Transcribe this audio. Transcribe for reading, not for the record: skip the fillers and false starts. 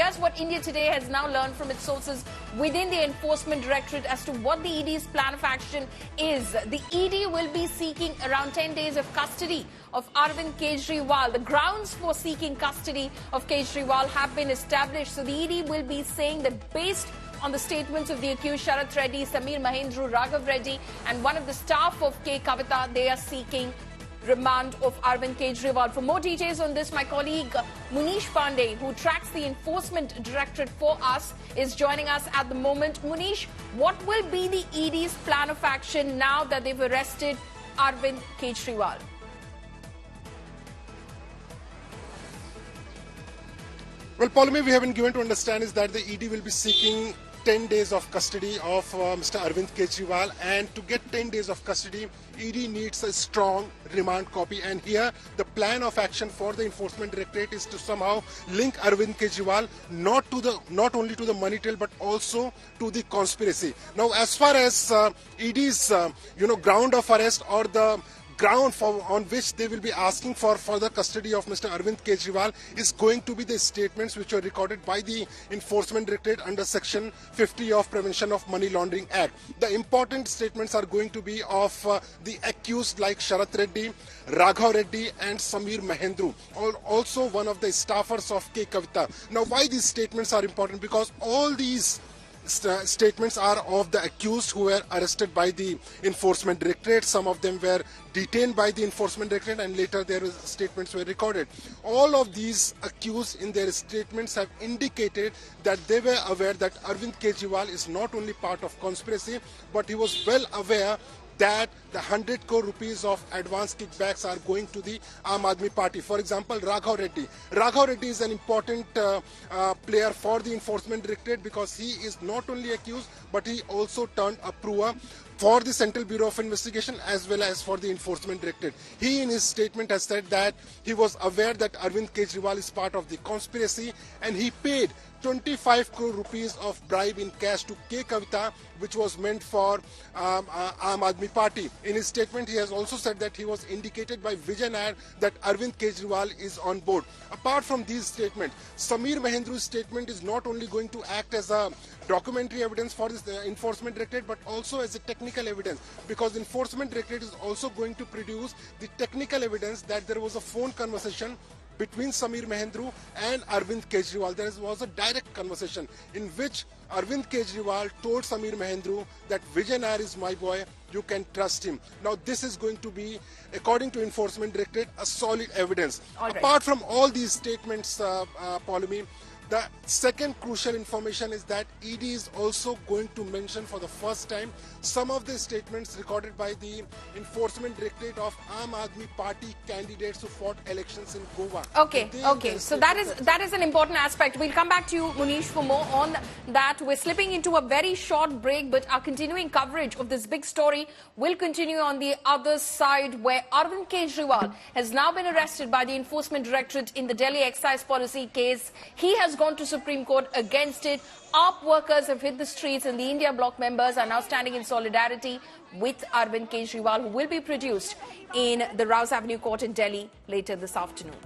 Here's what India Today has now learned from its sources within the Enforcement Directorate as to what the ED's plan of action is. The ED will be seeking around 10 days of custody of Arvind Kejriwal. The grounds for seeking custody of Kejriwal have been established. So the ED will be saying that based on the statements of the accused Sharath Reddy, Samir Mahendru, Raghav Reddy and one of the staff of K. Kavita, they are seeking remand of Arvind Kejriwal. For more details on this, my colleague Munish Pandey, who tracks the Enforcement Directorate for us, is joining us at the moment. Munish, what will be the ED's plan of action now that they've arrested Arvind Kejriwal? Well, Paulami, we have been given to understand is that the ED will be seeking 10 days of custody of Mr. Arvind Kejriwal, and to get 10 days of custody, ED needs a strong remand copy. And here, the plan of action for the Enforcement Directorate is to somehow link Arvind Kejriwal not only to the money trail but also to the conspiracy. Now, as far as ED's ground of arrest or the ground on which they will be asking for further custody of Mr. Arvind Kejriwal is going to be the statements which were recorded by the Enforcement Directorate under Section 50 of Prevention of Money Laundering Act. The important statements are going to be of the accused like Sharath Reddy, Raghav Reddy and Samir Mahendru, also one of the staffers of K. Kavita. Now, why these statements are important? Because all these statements are of the accused who were arrested by the Enforcement Directorate. Some of them were detained by the Enforcement Directorate and later their statements were recorded. All of these accused in their statements have indicated that they were aware that Arvind Kejriwal is not only part of conspiracy, but he was well aware that the 100 crore rupees of advance kickbacks are going to the Aam Aadmi Party. For example, Raghav Reddy. Raghav Reddy is an important player for the Enforcement Directorate because he is not only accused, but he also turned approver for the Central Bureau of Investigation as well as for the Enforcement Directorate. He in his statement has said that he was aware that Arvind Kejriwal is part of the conspiracy and he paid 25 crore rupees of bribe in cash to K. Kavita, which was meant for Aam Aadmi Party. In his statement, he has also said that he was indicated by Vijay Nair that Arvind Kejriwal is on board. Apart from these statements, Samir Mahendru's statement is not only going to act as a documentary evidence for this Enforcement Directorate, but also as a technical evidence, because the Enforcement Directorate is also going to produce the technical evidence that there was a phone conversation between Samir Mahendru and Arvind Kejriwal. There was a direct conversation in which Arvind Kejriwal told Samir Mahendru that Vijay Nair is my boy, you can trust him. Now this is going to be, according to Enforcement Directorate, a solid evidence. Apart from all these statements, Paulami, the second crucial information is that ED is also going to mention for the first time some of the statements recorded by the Enforcement Directorate of Aam Aadmi Party candidates who fought elections in Goa. Okay. So that is an important aspect. We'll come back to you, Munish, for more on that. We're slipping into a very short break, but our continuing coverage of this big story will continue on the other side, where Arvind Kejriwal has now been arrested by the Enforcement Directorate in the Delhi excise policy case. He has gone to Supreme Court against it. AAP workers have hit the streets and the India Bloc members are now standing in solidarity with Arvind Kejriwal, who will be produced in the Rouse Avenue Court in Delhi later this afternoon.